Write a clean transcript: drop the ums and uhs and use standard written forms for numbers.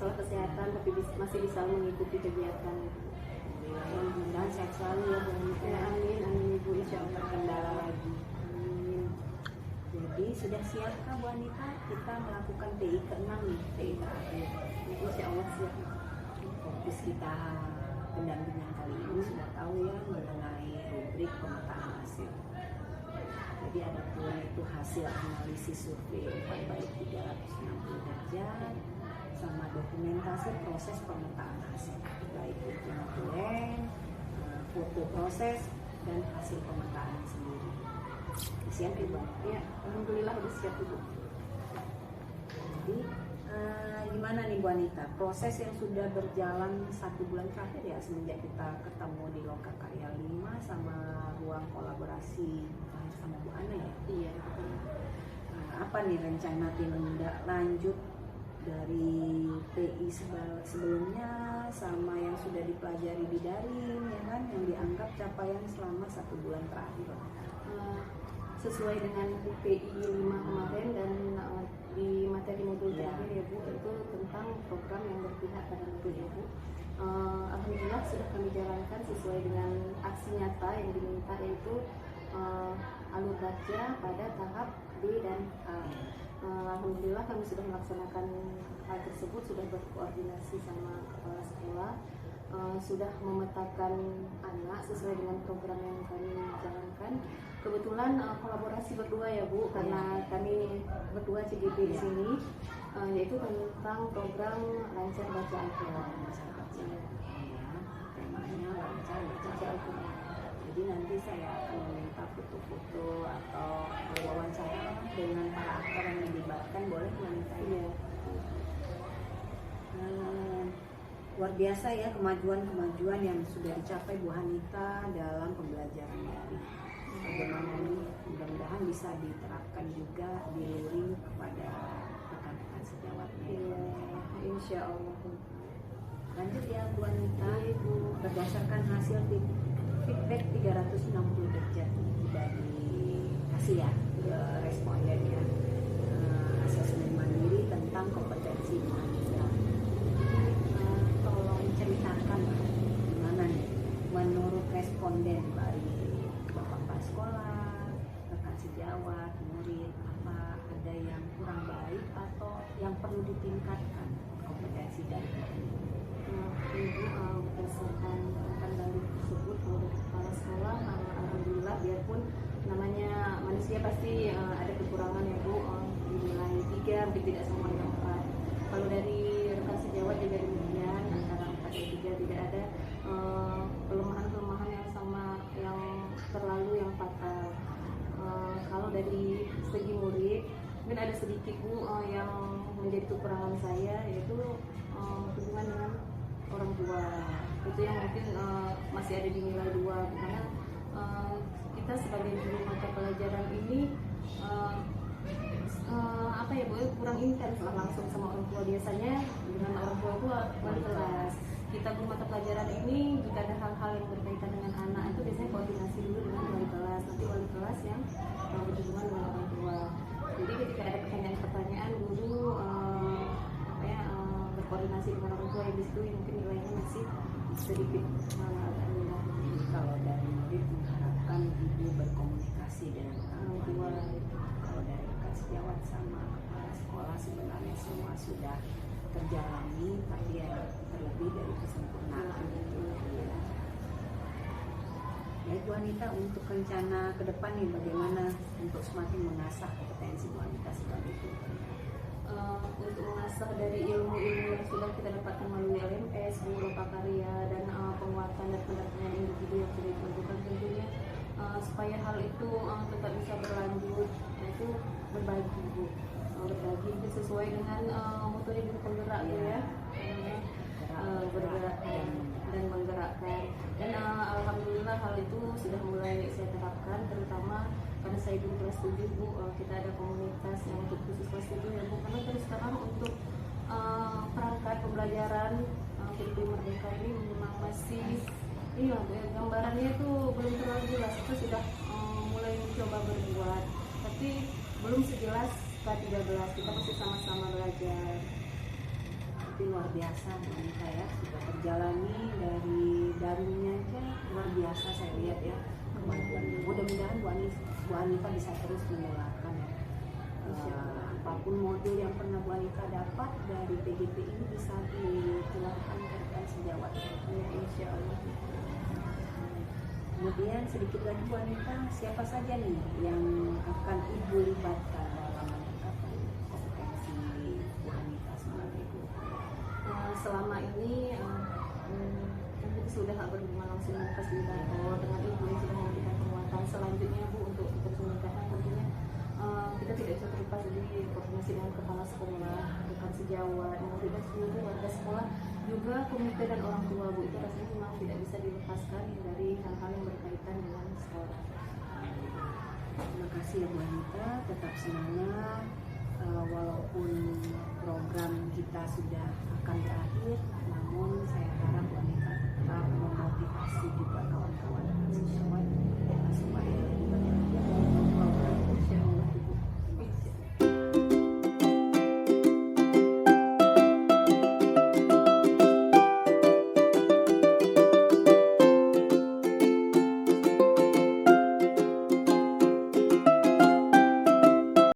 masalah kesehatan, tapi masih bisa mengikuti kegiatan. Mudah-mudahan sehat selalu ya Bu Anita. Ya, amin, amin Ibu, insya Allah. Terkendala lagi. Amin. Jadi sudah siapkah Bu Anita kita melakukan TI ke-6 nih, TI terakhir? Insya Allah siap. Fokus kita pendampingan kali ini sudah tahu ya mengenai rubrik pemetaan hasil. Jadi ada pula itu hasil analisis survei umpan balik 360 derajat sama dokumentasi proses pemetaan hasil, baik itu notulen, foto proses dan hasil pemetaan sendiri. Siap Ibu? Ya, alhamdulillah udah siap Ibu. Jadi gimana nih Bu Anita, proses yang sudah berjalan 1 bulan terakhir ya semenjak kita ketemu di Lokakarya 5 sama ruang kolaborasi sama Bu Ana ya? Iya. Apa nih rencana tindak lanjut dari TI sebelumnya sama yang sudah dipelajari di daring ya kan, yang dianggap capaian selama 1 bulan terakhir? Sesuai dengan UPI 5 kemarin dan di materi modul terakhir ya Bu, itu tentang program yang berpihak pada mutu ya Bu. Alhamdulillah sudah kami jalankan sesuai dengan aksi nyata yang diminta, yaitu alur baca pada tahap B dan A. Alhamdulillah kami sudah melaksanakan hal tersebut, sudah berkoordinasi sama kepala sekolah, sudah memetakan anak sesuai dengan program yang kami jalankan. Kebetulan kolaborasi berdua ya Bu, karena kami berdua CGP di sini, yaitu tentang program lancar baca Al-Quran. Temanya lancar baca Al-Quran. Jadi nanti saya akan meminta foto-foto atau wawancara dengan para aktor yang dilibatkan, boleh meminta ya. Luar biasa ya kemajuan-kemajuan yang sudah dicapai Bu Anita dalam pembelajaran daring. Bagaimana ini mudah-mudahan bisa diterapkan juga di luring kepada rekan-rekan sejawatnya. Iya, insya Allah. Lanjut ya Bu Anita, berdasarkan hasil feedback 360 derajat dari kasih ya responden ya, asesmen mandiri tentang kompetensi Bu Anita. Tolong ceritakan gimana nih menurut responden dari bapak sekolah, rekan sejawat, murid, apa ada yang kurang baik atau yang perlu ditingkatkan kompetensi dari Ibu? Ibu, berdasarkan dari tersebut menurut kepala sekolah, alhamdulillah biarpun namanya manusia pasti ada kekurangan ya Bu, dinilai 3 mungkin tidak semuanya 4. Kalau dari rekan sejawat juga demikian, antara 4 dan 3 tidak ada kelemahan-kelemahan yang sama yang terlalu yang fatal. Kalau dari segi murid mungkin ada sedikit Bu yang menjadi kekurangan saya, yaitu hubungan dengan orang tua. Itu yang mungkin masih ada di nilai 2, karena kita sebagai guru mata pelajaran ini apa ya Bu, kurang intens lah langsung sama orang tua. Biasanya dengan orang tua itu wali kelas. Kita guru mata pelajaran ini jika ada hal-hal yang berkaitan dengan anak itu biasanya koordinasi dulu dengan wali kelas, nanti wali kelas yang berhubungan dengan orang tua. Jadi ketika ada pertanyaan-pertanyaan, guru berkoordinasi dengan orang tua yang di situ mungkin nilainya masih sedikit rendah. Kalau dari murid mengharapkan ibu berkomunikasi dengan orang tua. Kalau dari rekan sejawat sama kepala sekolah sebenarnya semua sudah terjalani, tapi ya terlebih dari kesempurnaan itu. Ya Bu Anita, untuk rencana ke depan nih bagaimana untuk semakin mengasah kompetensi Bu Anita sebagai guru? Untuk mengasah dari ilmu-ilmu yang sudah kita dapatkan melalui LMS, Bu Lokakarya, dan penguatan dan pendampingan individu yang sudah dilakukan tentunya, supaya hal itu tetap bisa berlanjut, yaitu berbagi Bu, berbagi itu sesuai dengan motonya guru penggerak ya, bergerak dan menggerakkan. Dan alhamdulillah hal itu sudah mulai saya terapkan, terutama pada saya dulu kelas 7 Bu, kita ada komunitas yang untuk khusus kelas 7 ya Bu, karena terus sekarang untuk perangkat pembelajaran kurikulum merdeka ini memang masih iya Bu, ya, gambarannya itu belum terlalu jelas. Kita sudah mulai mencoba berbuat, tapi belum sejelas K13, kita masih sama-sama belajar. tapi luar biasa Bu Anita ya, sudah terjalani dari daringnya aja luar biasa saya lihat ya kemampuannya. Mudah-mudahan Bu Anita bisa terus menularkan ya. Apapun modul yang pernah Bu Anita dapat dari PGP ini bisa ditularkan ke rekan sejawat. Ya, insya Allah. Kemudian sedikit lagi Bu Anita, siapa saja nih yang akan Ibu libatkan dalam meningkatkan kompetensi Bu Anita sebagai guru? Selama ini kita sudah tak berhubungan langsung dengan fasilitator, dengan ibu yang sudah memberikan penguatan. Selanjutnya Bu, untuk peningkatan tentunya kita tidak bisa terlepas dari koordinasi dengan kepala sekolah, rekan sejawat, dan seluruh warga sekolah, juga komite dan orang tua Bu. Itu rasanya memang tidak bisa dilepaskan dari hal-hal yang berkaitan dengan sekolah. Terima kasih ya Bu Anita, tetap semangat. Walaupun program kita sudah akan berakhir, namun saya harap Bu Anita tetap memotivasi juga kawan-kawan sejawat supaya